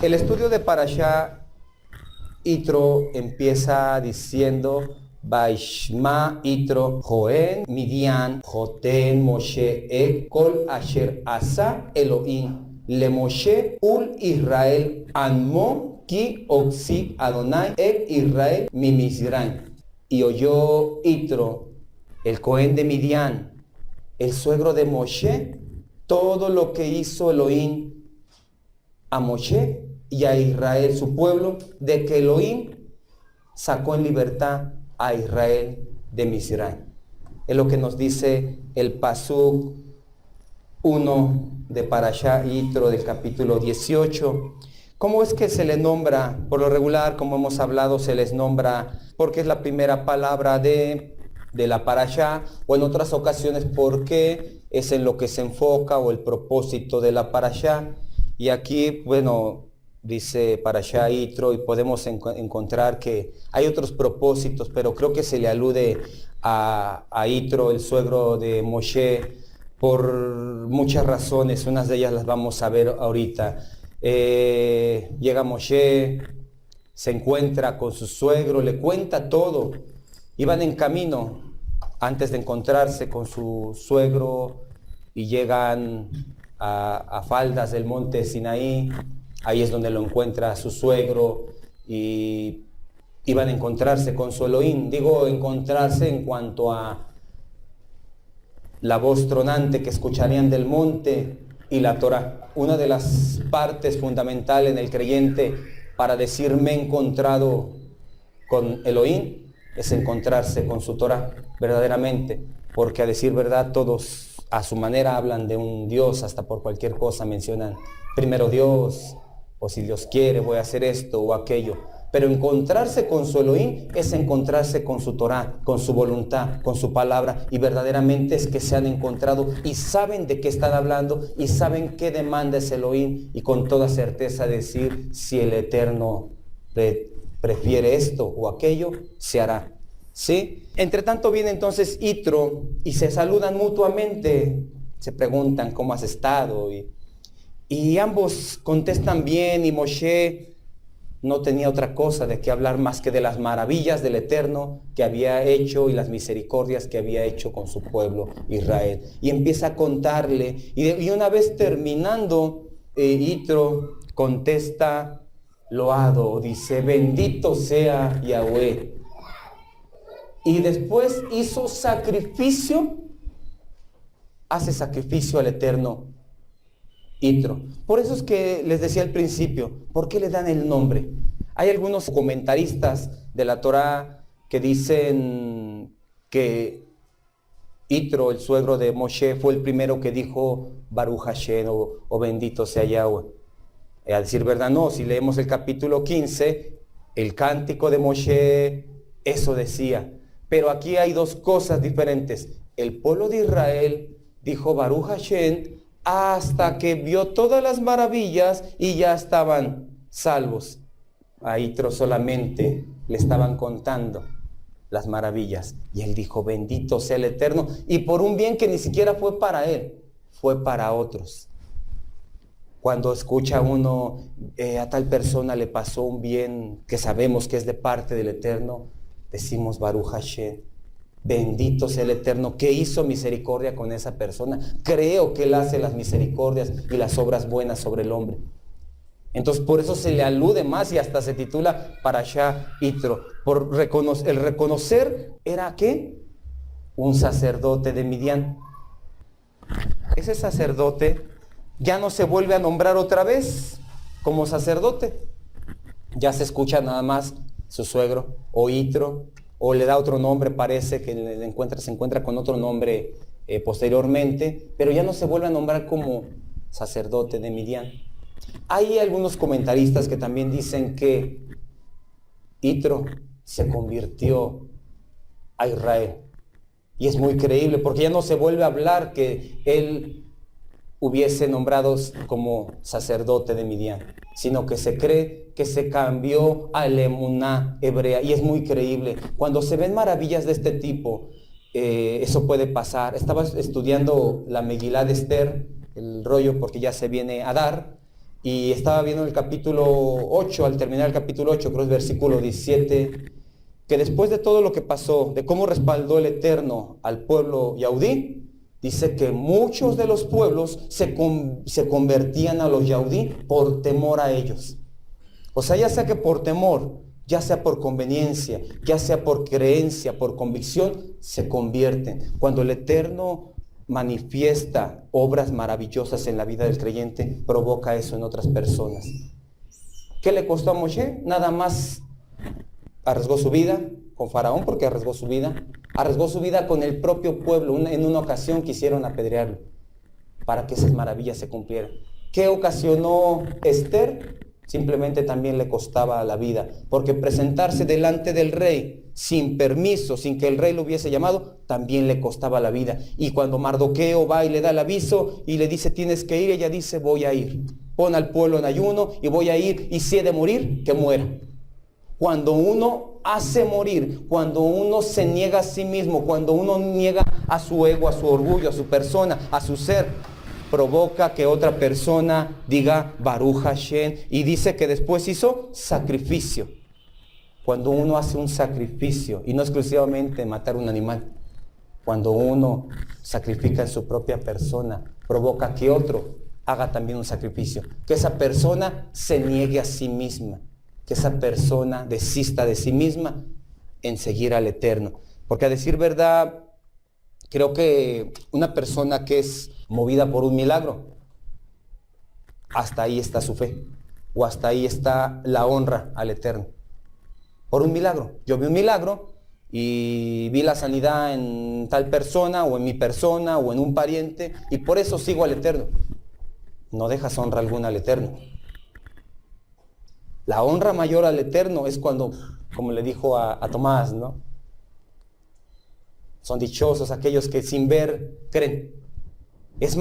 El estudio de Parashá Yitro empieza diciendo Vaishma Yitro Joen Midian Joten Moshe Kol Asher Asa Elohim Le Moshe Ul Israel Anmo Ki Oxi Adonai Israel Mimizraim. Y oyó Yitro, el Cohen de Midian, el suegro de Moshe, todo lo que hizo Elohim a Moshe y a Israel, su pueblo, de que Elohim sacó en libertad a Israel de Mizraim. Es lo que nos dice el Pasuk 1 de Parashá Yitro del capítulo 18. ¿Cómo es que se le nombra? Por lo regular, como hemos hablado, se les nombra porque es la primera palabra de la Parashá, o en otras ocasiones porque es en lo que se enfoca o el propósito de la Parashá. Y aquí, bueno, dice Parashá Yitro y podemos encontrar que hay otros propósitos, pero creo que se le alude a Yitro, el suegro de Moshe, por muchas razones. Unas de ellas las vamos a ver ahorita. Llega Moshe, se encuentra con su suegro, le cuenta todo. Iban en camino antes de encontrarse con su suegro y llegan a faldas del monte Sinaí. Ahí es donde lo encuentra su suegro y iban a encontrarse con su Elohim. Digo encontrarse en cuanto a la voz tronante que escucharían del monte y la Torah. Una de las partes fundamentales en el creyente para decir me he encontrado con Elohim es encontrarse con su Torah verdaderamente, porque a decir verdad todos a su manera hablan de un Dios, hasta por cualquier cosa mencionan primero Dios, o si Dios quiere voy a hacer esto o aquello. Pero encontrarse con su Elohim es encontrarse con su Torah, con su voluntad, con su palabra, y verdaderamente es que se han encontrado y saben de qué están hablando y saben qué demanda es Elohim, y con toda certeza decir si el Eterno prefiere esto o aquello, se hará. ¿Sí? Entre tanto viene entonces Yitro y se saludan mutuamente, se preguntan cómo has estado y ambos contestan bien, y Moshe no tenía otra cosa de qué hablar más que de las maravillas del Eterno que había hecho y las misericordias que había hecho con su pueblo Israel. Y empieza a contarle, y una vez terminando, Yitro contesta loado, dice bendito sea Yahweh. Y después hizo sacrificio, hace sacrificio al Eterno Yitro. Por eso es que les decía al principio, ¿por qué le dan el nombre? Hay algunos comentaristas de la Torá que dicen que Yitro, el suegro de Moshe, fue el primero que dijo Baruch Hashem o bendito sea Yahweh. A decir verdad, no, si leemos el capítulo 15, el cántico de Moshe, eso decía. Pero aquí hay dos cosas diferentes. El pueblo de Israel dijo Baruch Hashem hasta que vio todas las maravillas y ya estaban salvos. A Yitro solamente le estaban contando las maravillas y él dijo bendito sea el Eterno, y por un bien que ni siquiera fue para él, fue para otros. Cuando escucha uno a tal persona le pasó un bien que sabemos que es de parte del Eterno, decimos Baruch Hashem, bendito sea el Eterno que hizo misericordia con esa persona. Creo que Él hace las misericordias y las obras buenas sobre el hombre. Entonces por eso se le alude más y hasta se titula Parashá Yitro. Por el reconocer era ¿qué? Un sacerdote de Midian. Ese sacerdote ya no se vuelve a nombrar otra vez como sacerdote. Ya se escucha nada más su suegro o Yitro, o le da otro nombre, parece que se encuentra con otro nombre posteriormente, pero ya no se vuelve a nombrar como sacerdote de Midian. Hay algunos comentaristas que también dicen que Yitro se convirtió a Israel. Y es muy creíble, porque ya no se vuelve a hablar que él hubiese nombrado como sacerdote de Midian, sino que se cree que se cambió a la emuná hebrea, y es muy creíble. Cuando se ven maravillas de este tipo, eso puede pasar. Estaba estudiando la Megilá de Esther, el rollo, porque ya se viene Adar, y estaba viendo el capítulo 8, al terminar el capítulo 8, creo que es versículo 17, que después de todo lo que pasó, de cómo respaldó el Eterno al pueblo yaudí, dice que muchos de los pueblos se convertían a los yaudí por temor a ellos. O sea, ya sea que por temor, ya sea por conveniencia, ya sea por creencia, por convicción, se convierten. Cuando el Eterno manifiesta obras maravillosas en la vida del creyente, provoca eso en otras personas. ¿Qué le costó a Moshe? Nada más arriesgó su vida con Faraón, porque arriesgó su vida con el propio pueblo. En una ocasión quisieron apedrearlo para que esas maravillas se cumplieran. ¿Qué ocasionó Esther? Simplemente también le costaba la vida, porque presentarse delante del rey sin permiso, sin que el rey lo hubiese llamado, también le costaba la vida. Y cuando Mardoqueo va y le da el aviso y le dice tienes que ir, ella dice voy a ir. Pon al pueblo en ayuno y voy a ir, y si he de morir, que muera. Cuando uno hace morir, cuando uno se niega a sí mismo, cuando uno niega a su ego, a su orgullo, a su persona, a su ser, provoca que otra persona diga Baruch Hashem, y dice que después hizo sacrificio. Cuando uno hace un sacrificio, y no exclusivamente matar un animal, cuando uno sacrifica en su propia persona, provoca que otro haga también un sacrificio, que esa persona se niegue a sí misma, que esa persona desista de sí misma en seguir al Eterno. Porque a decir verdad, creo que una persona que es movida por un milagro, hasta ahí está su fe, o hasta ahí está la honra al Eterno. Por un milagro. Yo vi un milagro y vi la sanidad en tal persona, o en mi persona, o en un pariente, y por eso sigo al Eterno. No dejas honra alguna al Eterno. La honra mayor al Eterno es cuando, como le dijo a Tomás, ¿no? Son dichosos aquellos que sin ver creen. Es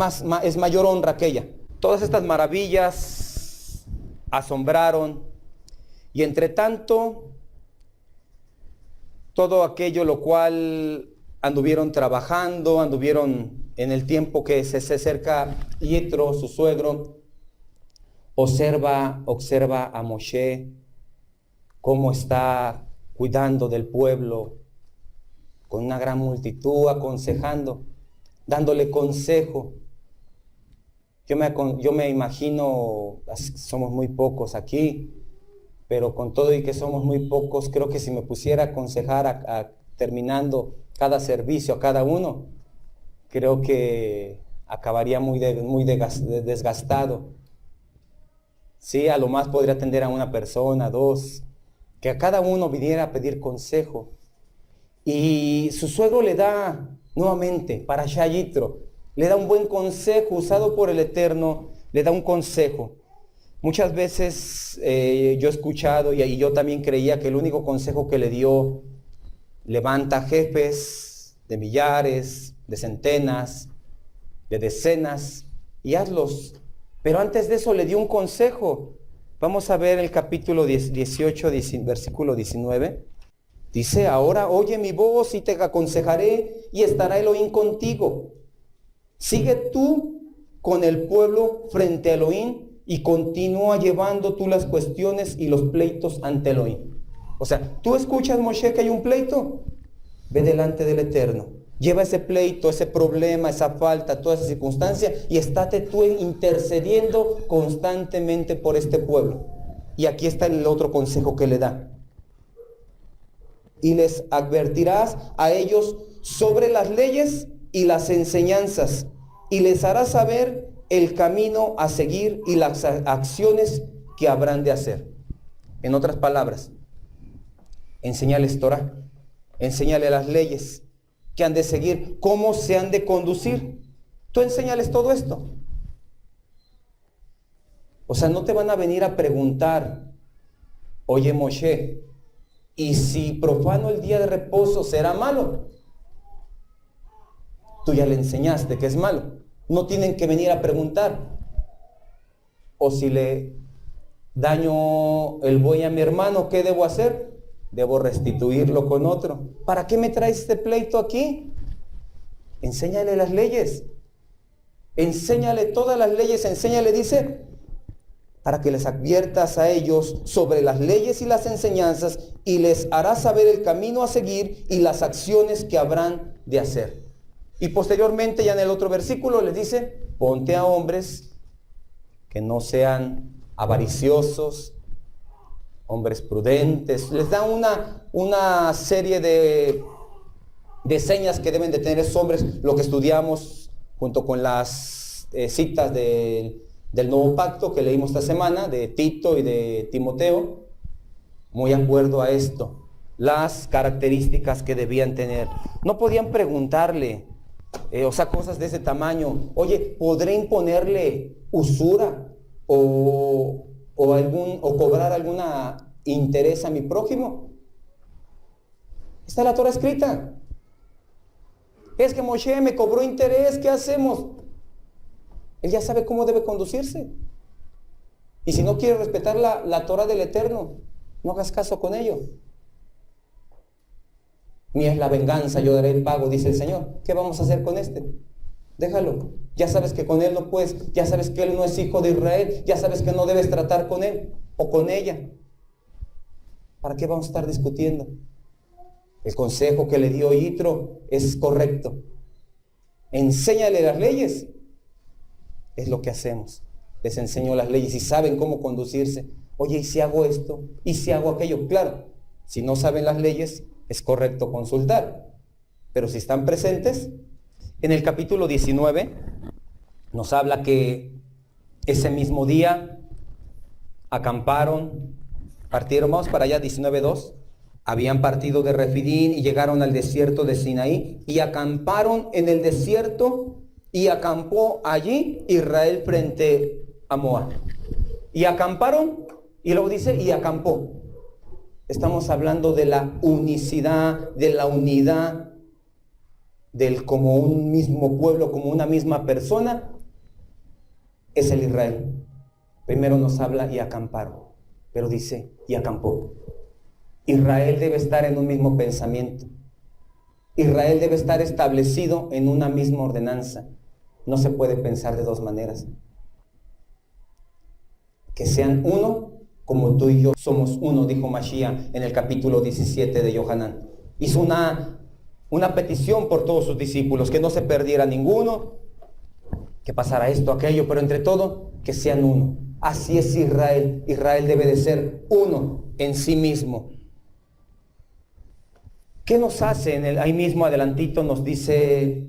mayor honra aquella. Todas estas maravillas asombraron, y entre tanto, todo aquello lo cual anduvieron trabajando, anduvieron en el tiempo que se acerca Yitro, su suegro, observa a Moshe cómo está cuidando del pueblo, con una gran multitud, aconsejando, dándole consejo. Yo me imagino, somos muy pocos aquí, pero con todo y que somos muy pocos, creo que si me pusiera a aconsejar terminando cada servicio a cada uno, creo que acabaría muy desgastado. Sí, a lo más podría atender a una persona, dos, que a cada uno viniera a pedir consejo. Y su suegro le da nuevamente, para Yitro, le da un buen consejo, usado por el Eterno, le da un consejo. Muchas veces yo he escuchado, y yo también creía que el único consejo que le dio: levanta jefes de millares, de centenas, de decenas, y hazlos. Pero antes de eso le dio un consejo. Vamos a ver el capítulo 18, versículo 19. Dice: ahora oye mi voz y te aconsejaré, y estará Elohim contigo. Sigue tú con el pueblo frente a Elohim, y continúa llevando tú las cuestiones y los pleitos ante Elohim. O sea, tú escuchas, Moshe, que hay un pleito, ve delante del Eterno. Lleva ese pleito, ese problema, esa falta, toda esa circunstancia, y estate tú intercediendo constantemente por este pueblo. Y aquí está el otro consejo que le da. Y les advertirás a ellos sobre las leyes y las enseñanzas, y les harás saber el camino a seguir y las acciones que habrán de hacer. En otras palabras, enséñales Torah, enséñale las leyes que han de seguir, cómo se han de conducir. Tú enséñales todo esto. O sea, no te van a venir a preguntar: oye, Moshe, ¿y si profano el día de reposo será malo? Tú ya le enseñaste que es malo. No tienen que venir a preguntar: o si le daño el buey a mi hermano, ¿qué debo hacer? Debo restituirlo con otro. ¿Para qué me traes este pleito aquí? Enséñale las leyes. Enséñale todas las leyes. Enséñale, dice, para que les adviertas a ellos sobre las leyes y las enseñanzas, y les harás saber el camino a seguir y las acciones que habrán de hacer. Y posteriormente, ya en el otro versículo, les dice, ponte a hombres que no sean avariciosos, hombres prudentes. Les da una serie de señas que deben de tener esos hombres, lo que estudiamos junto con las citas del Nuevo Pacto que leímos esta semana, de Tito y de Timoteo, muy de acuerdo a esto, las características que debían tener. No podían preguntarle, cosas de ese tamaño, oye, ¿podré imponerle usura o cobrar alguna interés a mi prójimo? Está la Torah escrita. Es que Moshe me cobró interés, ¿qué hacemos? Él ya sabe cómo debe conducirse. Y si no quiere respetar la Torah del Eterno, no hagas caso con ello. Mía es la venganza, yo daré el pago, dice el Señor. ¿Qué vamos a hacer con este? Déjalo. Ya sabes que con él no puedes, ya sabes que él no es hijo de Israel, ya sabes que no debes tratar con él o con ella. ¿Para qué vamos a estar discutiendo? El consejo que le dio Yitro es correcto. Enséñale las leyes. Es lo que hacemos. Les enseño las leyes y saben cómo conducirse. Oye, ¿y si hago esto? ¿Y si hago aquello? Claro, si no saben las leyes, es correcto consultar. Pero si están presentes, en el capítulo 19 nos habla que ese mismo día acamparon, partieron, vamos para allá, 19:2. Habían partido de Refidín y llegaron al desierto de Sinaí y acamparon en el desierto, y acampó allí Israel frente a Moab. Y acamparon, y luego dice, y acampó. Estamos hablando de la unicidad, de la unidad, del como un mismo pueblo, como una misma persona, es el Israel. Primero nos habla y acamparon, pero dice, y acampó. Israel debe estar en un mismo pensamiento. Israel debe estar establecido en una misma ordenanza. No se puede pensar de dos maneras. Que sean uno, como tú y yo somos uno, dijo Mashiach en el capítulo 17 de Yohanan. Hizo una petición por todos sus discípulos, que no se perdiera ninguno, que pasara esto, aquello, pero entre todo, que sean uno. Así es Israel. Israel debe de ser uno en sí mismo. ¿Qué nos hace? Ahí mismo adelantito nos dice,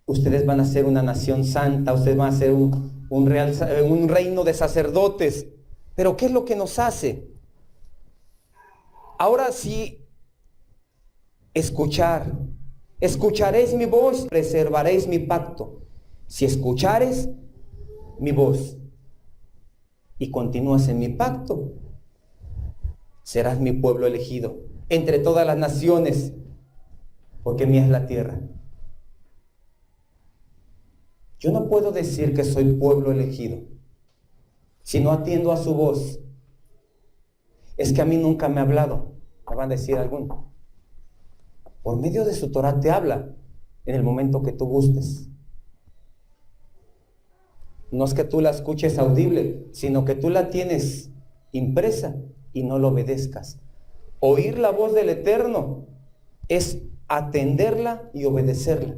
ustedes van a ser una nación santa, ustedes van a ser un reino de sacerdotes. Pero ¿qué es lo que nos hace? Ahora sí, escucharéis mi voz, preservaréis mi pacto. Si escuchares mi voz y continúas en mi pacto, serás mi pueblo elegido entre todas las naciones, porque mía es la tierra. Yo no puedo decir que soy pueblo elegido si no atiendo a su voz. Es que a mí nunca me ha hablado, me van a decir alguno. Por medio de su Torah te habla en el momento que tú gustes. No es que tú la escuches audible, sino que tú la tienes impresa y no lo obedezcas. Oír la voz del Eterno es atenderla y obedecerla.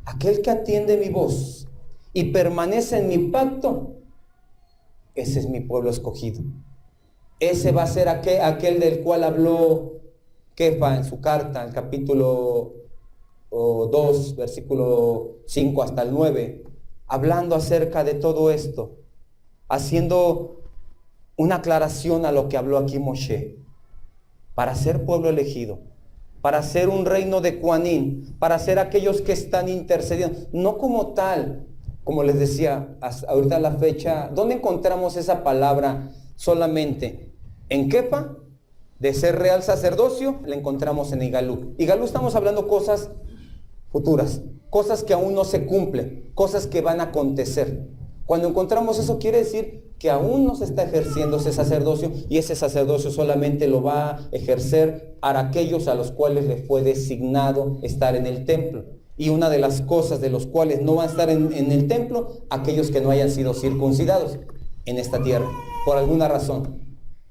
Aquel que atiende mi voz y permanece en mi pacto, ese es mi pueblo escogido. Ese va a ser aquel del cual habló Kefa en su carta, en el capítulo 2, versículo 5 hasta el 9, hablando acerca de todo esto, haciendo una aclaración a lo que habló aquí Moshe. Para ser pueblo elegido, para ser un reino de Cuanín, para ser aquellos que están intercediendo, no como tal, como les decía, ahorita la fecha, ¿dónde encontramos esa palabra solamente? En Kefa, de ser real sacerdocio, la encontramos en Igalú. Igalú estamos hablando cosas futuras, cosas que aún no se cumplen, cosas que van a acontecer. Cuando encontramos eso quiere decir que aún no se está ejerciendo ese sacerdocio, y ese sacerdocio solamente lo va a ejercer a aquellos a los cuales les fue designado estar en el templo. Y una de las cosas de los cuales no van a estar en el templo, aquellos que no hayan sido circuncidados en esta tierra, por alguna razón.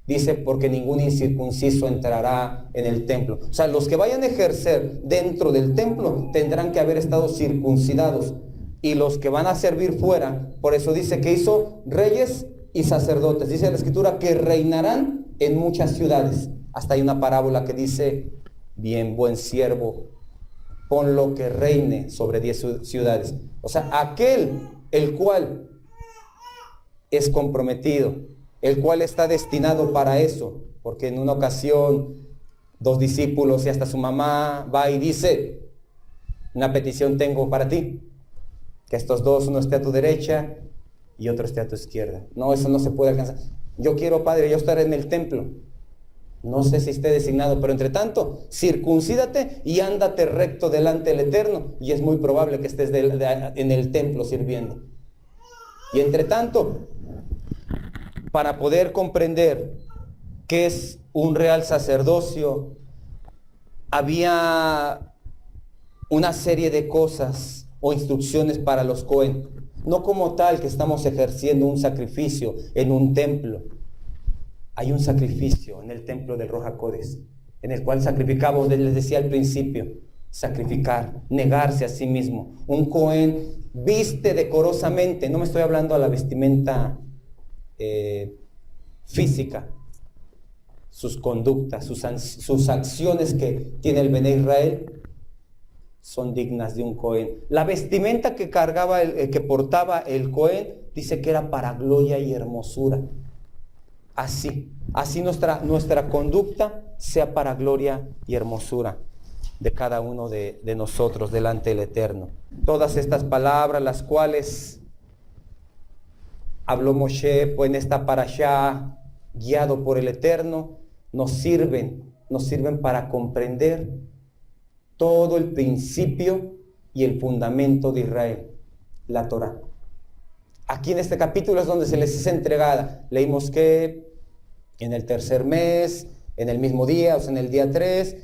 Dice, porque ningún incircunciso entrará en el templo. O sea, los que vayan a ejercer dentro del templo tendrán que haber estado circuncidados. Y los que van a servir fuera, por eso dice que hizo reyes y sacerdotes. Dice la Escritura que reinarán en muchas ciudades. Hasta hay una parábola que dice, bien, buen siervo, ponlo que reine sobre 10 ciudades. O sea, aquel el cual es comprometido, el cual está destinado para eso, porque en una ocasión 2 discípulos y hasta su mamá va y dice, una petición tengo para ti, que estos 2, uno esté a tu derecha y otro esté a tu izquierda. No, eso no se puede alcanzar. Yo quiero, Padre, yo estar en el templo. No sé si esté designado, pero entre tanto, circuncídate y ándate recto delante del Eterno, y es muy probable que estés en el templo sirviendo. Y entre tanto, para poder comprender qué es un real sacerdocio, había una serie de cosas o instrucciones para los Cohen. No como tal que estamos ejerciendo un sacrificio en un templo. Hay un sacrificio en el templo del Ruach HaKodesh, en el cual sacrificamos, les decía al principio, sacrificar, negarse a sí mismo. Un Cohen viste decorosamente, no me estoy hablando a la vestimenta física, sus conductas, sus acciones que tiene el Bene Israel son dignas de un Cohen. La vestimenta que cargaba, que portaba el Cohen, dice que era para gloria y hermosura. Así nuestra conducta sea para gloria y hermosura de cada uno de nosotros delante del Eterno. Todas estas palabras, las cuales habló Moshe pues, en esta parashá, guiado por el Eterno, nos sirven para comprender todo el principio y el fundamento de Israel, la Torá. Aquí en este capítulo es donde se les es entregada. Leímos que en el tercer mes, en el mismo día, o sea, en el día 3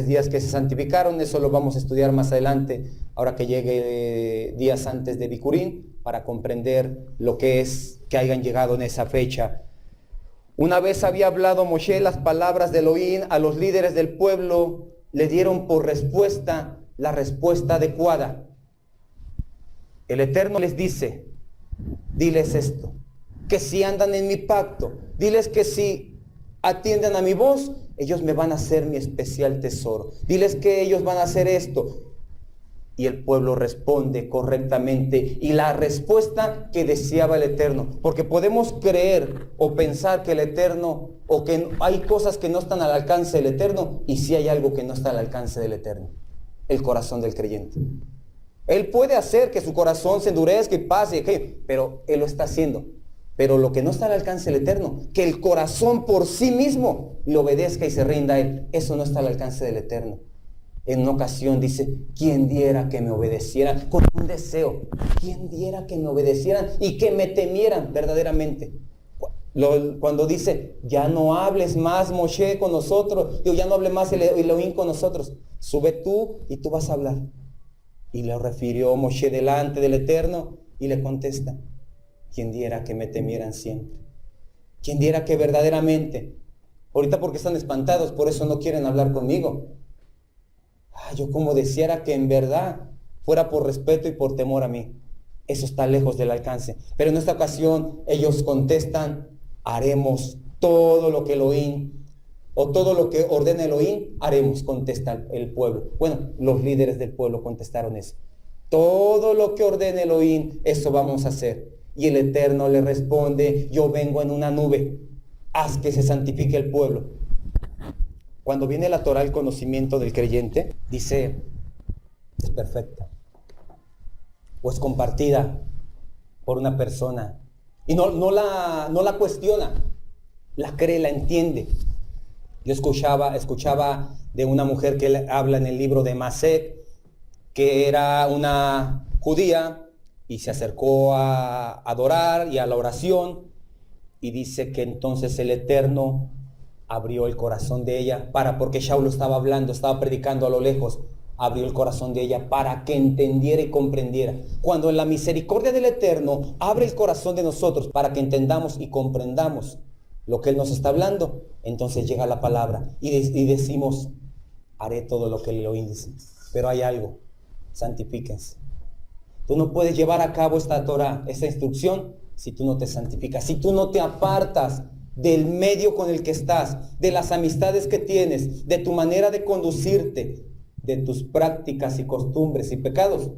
días que se santificaron. Eso lo vamos a estudiar más adelante, ahora que llegue días antes de Bikurín, para comprender lo que es que hayan llegado en esa fecha. Una vez había hablado Moshe las palabras de Elohim a los líderes del pueblo, le dieron por respuesta la respuesta adecuada. El Eterno les dice, diles esto, que si andan en mi pacto, diles que si atienden a mi voz, ellos me van a hacer mi especial tesoro. Diles que ellos van a hacer esto. Y el pueblo responde correctamente. Y la respuesta que deseaba el Eterno. Porque podemos creer o pensar que el Eterno, o que hay cosas que no están al alcance del Eterno, y sí hay algo que no está al alcance del Eterno. El corazón del creyente. Él puede hacer que su corazón se endurezca y pase, pero Él lo está haciendo. Pero lo que no está al alcance del Eterno, que el corazón por sí mismo le obedezca y se rinda a Él, eso no está al alcance del Eterno. En una ocasión dice, ¿quién diera que me obedecieran? Con un deseo, ¿quién diera que me obedecieran y que me temieran verdaderamente? Cuando dice, ya no hables más Moshe con nosotros, ya no hable más Elohim con nosotros, sube tú y tú vas a hablar. Y le refirió Moshe delante del Eterno y le contesta, ¿quién diera que me temieran siempre? ¿Quién diera que verdaderamente? Ahorita porque están espantados, por eso no quieren hablar conmigo. Yo como deseara que en verdad fuera por respeto y por temor a mí. Eso está lejos del alcance. Pero en esta ocasión ellos contestan, haremos todo lo que Elohim, o todo lo que ordena Elohim, haremos, contesta el pueblo. Bueno, los líderes del pueblo contestaron eso. Todo lo que ordene Elohim, eso vamos a hacer. Y el Eterno le responde, yo vengo en una nube, haz que se santifique el pueblo. Cuando viene la Torá, el conocimiento del creyente, dice, es perfecta, o es compartida por una persona, y no la cuestiona, la cree, la entiende. Yo escuchaba de una mujer que habla en el libro de Masek, que era una judía, y se acercó a adorar y a la oración, y dice que entonces el Eterno abrió el corazón de ella porque Saulo estaba hablando, estaba predicando a lo lejos abrió el corazón de ella para que entendiera y comprendiera. Cuando en la misericordia del Eterno abre el corazón de nosotros para que entendamos y comprendamos lo que Él nos está hablando, entonces llega la palabra y decimos, haré todo lo que el Elohim dice. Pero hay algo, santifíquense. Tú no puedes llevar a cabo esta Torah, esta instrucción, si tú no te santificas, si tú no te apartas del medio con el que estás, de las amistades que tienes, de tu manera de conducirte, de tus prácticas y costumbres y pecados.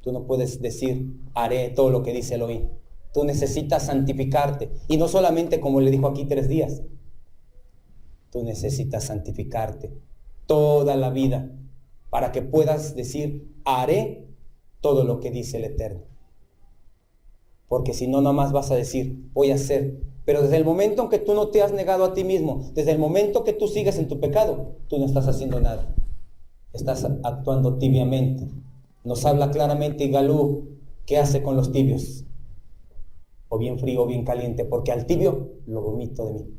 Tú no puedes decir, haré todo lo que dice Elohim. Tú necesitas santificarte. Y no solamente como le dijo aquí 3 días. Tú necesitas santificarte toda la vida para que puedas decir, haré todo lo que dice el Eterno. Porque si no, nada más vas a decir, voy a hacer. Pero desde el momento en que tú no te has negado a ti mismo, desde el momento que tú sigues en tu pecado, tú no estás haciendo nada. Estás actuando tibiamente. Nos habla claramente Igalú, ¿qué hace con los tibios? O bien frío o bien caliente, porque al tibio lo vomito de mí.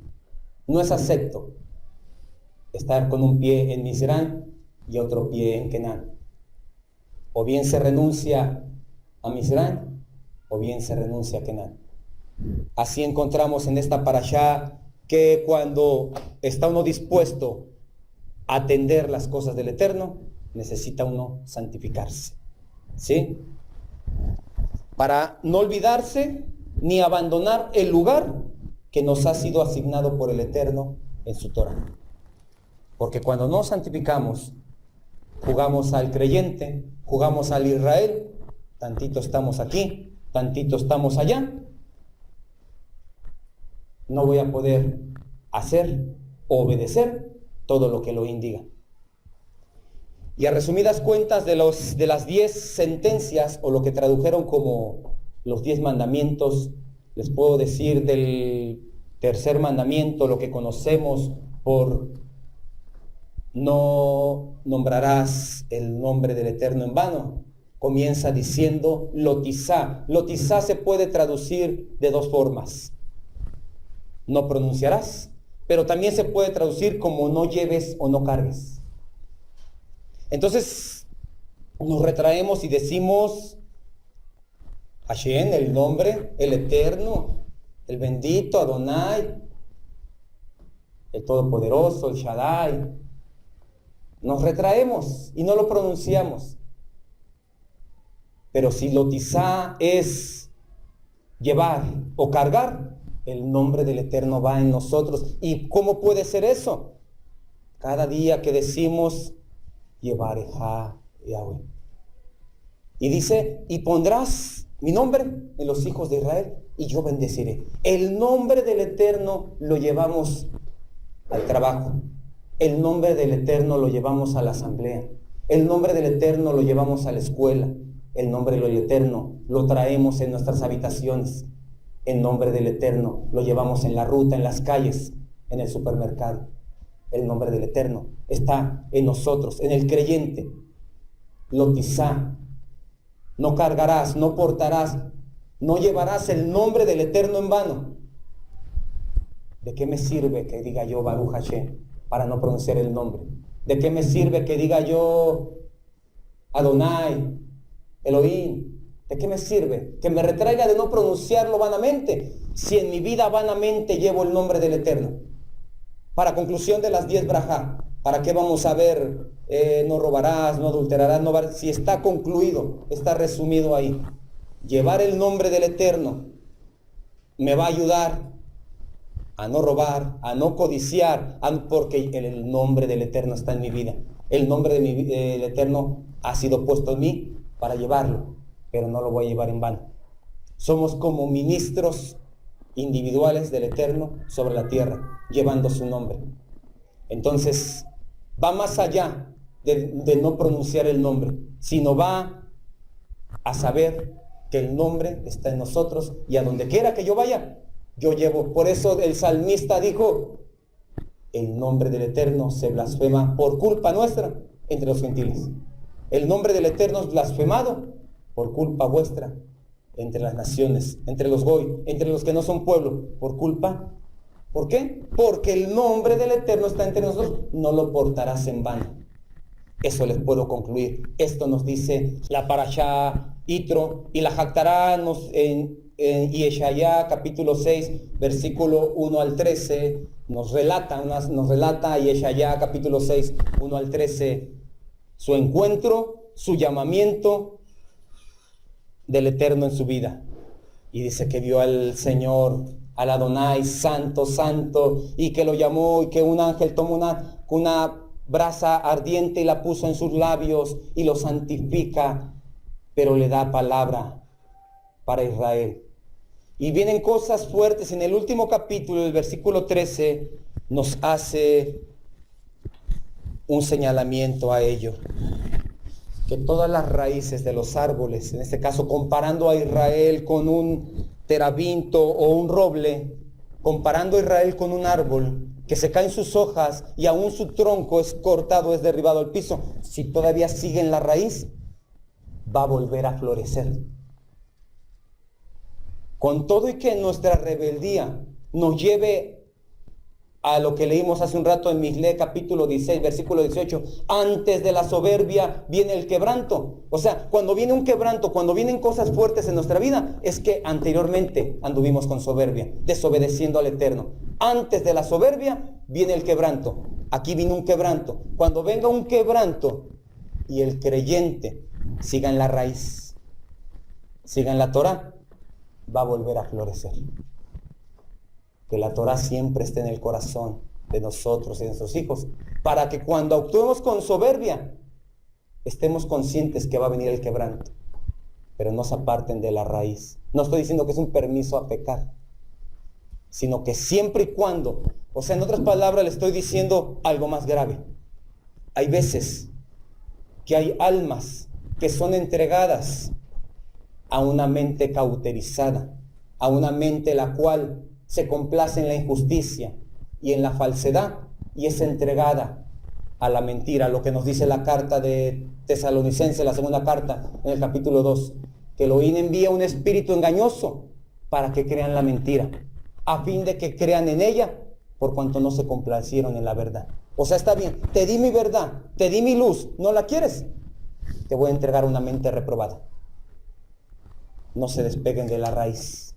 No es acepto estar con un pie en Misrán y otro pie en Kenán. O bien se renuncia a Misrán, o bien se renuncia a Kenán. Así encontramos en esta parashá que cuando está uno dispuesto a atender las cosas del Eterno, necesita uno santificarse. ¿Sí? Para no olvidarse ni abandonar el lugar que nos ha sido asignado por el Eterno en su Torah. Porque cuando nos santificamos, jugamos al creyente, jugamos al Israel, tantito estamos aquí, tantito estamos allá. No voy a poder hacer o obedecer todo lo que Elohim diga. Y a resumidas cuentas de las 10 sentencias, o lo que tradujeron como los 10 mandamientos, les puedo decir del tercer mandamiento, lo que conocemos por no nombrarás el nombre del Eterno en vano. Comienza diciendo lotizá. Lotizá se puede traducir de 2 formas. No pronunciarás, pero también se puede traducir como no lleves o no cargues. Entonces nos retraemos y decimos Hashem, el nombre, el Eterno, el bendito, Adonai, el Todopoderoso, el Shaddai. Nos retraemos y no lo pronunciamos. Pero si lotizá es llevar o cargar, el nombre del Eterno va en nosotros. ¿Y cómo puede ser eso? Cada día que decimos Yevareja Yahweh. Y dice, y pondrás mi nombre en los hijos de Israel y yo bendeciré. El nombre del Eterno lo llevamos al trabajo. El nombre del Eterno lo llevamos a la asamblea. El nombre del Eterno lo llevamos a la escuela. El nombre del Eterno lo traemos en nuestras habitaciones. El nombre del Eterno lo llevamos en la ruta, en las calles, en el supermercado. El nombre del Eterno está en nosotros, en el creyente. Lotizá. No cargarás, no portarás, no llevarás el nombre del Eterno en vano. ¿De qué me sirve que diga yo Baruch Hashem para no pronunciar el nombre? ¿De qué me sirve que diga yo Adonai, Elohim? ¿De qué me sirve? Que me retraiga de no pronunciarlo vanamente, si en mi vida vanamente llevo el nombre del Eterno. Para conclusión de las 10 brajá, ¿para qué vamos a ver no robarás, no adulterarás, si está concluido, está resumido ahí? Llevar el nombre del Eterno me va a ayudar a no robar, a no codiciar, porque el nombre del Eterno está en mi vida. El nombre del Eterno ha sido puesto en mí para llevarlo, pero no lo voy a llevar en vano. Somos como ministros individuales del Eterno sobre la tierra, llevando su nombre. Entonces, va más allá de no pronunciar el nombre, sino va a saber que el nombre está en nosotros y a donde quiera que yo vaya, yo llevo. Por eso el salmista dijo, el nombre del Eterno se blasfema por culpa nuestra entre los gentiles. El nombre del Eterno es blasfemado por culpa vuestra entre las naciones, entre los goy, entre los que no son pueblo, por culpa. ¿Por qué? Porque el nombre del Eterno está entre nosotros, no lo portarás en vano. Eso les puedo concluir. Esto nos dice la Parashá Yitro, y la Jactará en Yeshaya capítulo 6, versículo 1 al 13, nos relata Yeshaya capítulo 6, 1 al 13, su encuentro, su llamamiento del Eterno en su vida. Y dice que vio al Señor, al Adonai, santo, santo, y que lo llamó, y que un ángel tomó una brasa ardiente y la puso en sus labios y lo santifica, pero le da palabra para Israel. Y vienen cosas fuertes. En el último capítulo, el versículo 13, nos hace un señalamiento a ello. Que todas las raíces de los árboles, en este caso comparando a Israel con un terabinto o un roble, comparando a Israel con un árbol, que se caen sus hojas y aún su tronco es cortado, es derribado al piso, si todavía sigue en la raíz, va a volver a florecer. Con todo y que nuestra rebeldía nos lleve a lo que leímos hace un rato en Misle capítulo 16, versículo 18, antes de la soberbia viene el quebranto. O sea, cuando viene un quebranto, cuando vienen cosas fuertes en nuestra vida, es que anteriormente anduvimos con soberbia, desobedeciendo al Eterno. Antes de la soberbia viene el quebranto. Aquí vino un quebranto. Cuando venga un quebranto y el creyente siga en la raíz, siga en la Torah, va a volver a florecer. Que la Torah siempre esté en el corazón de nosotros y de nuestros hijos, para que cuando actuemos con soberbia, estemos conscientes que va a venir el quebranto, pero no se aparten de la raíz. No estoy diciendo que es un permiso a pecar, sino que siempre y cuando, o sea, en otras palabras, le estoy diciendo algo más grave. Hay veces que hay almas que son entregadas a una mente cauterizada, a una mente la cual se complace en la injusticia y en la falsedad, y es entregada a la mentira, lo que nos dice la carta de Tesalonicenses, la segunda carta, en el capítulo 2, que Elohim envía un espíritu engañoso para que crean la mentira, a fin de que crean en ella, por cuanto no se complacieron en la verdad. O sea, está bien, te di mi verdad, te di mi luz, ¿no la quieres? Te voy a entregar una mente reprobada. No se despeguen de la raíz.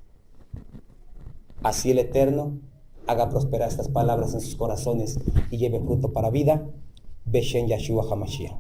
Así el Eterno haga prosperar estas palabras en sus corazones y lleve fruto para vida. Beshen Yeshua HaMashiach.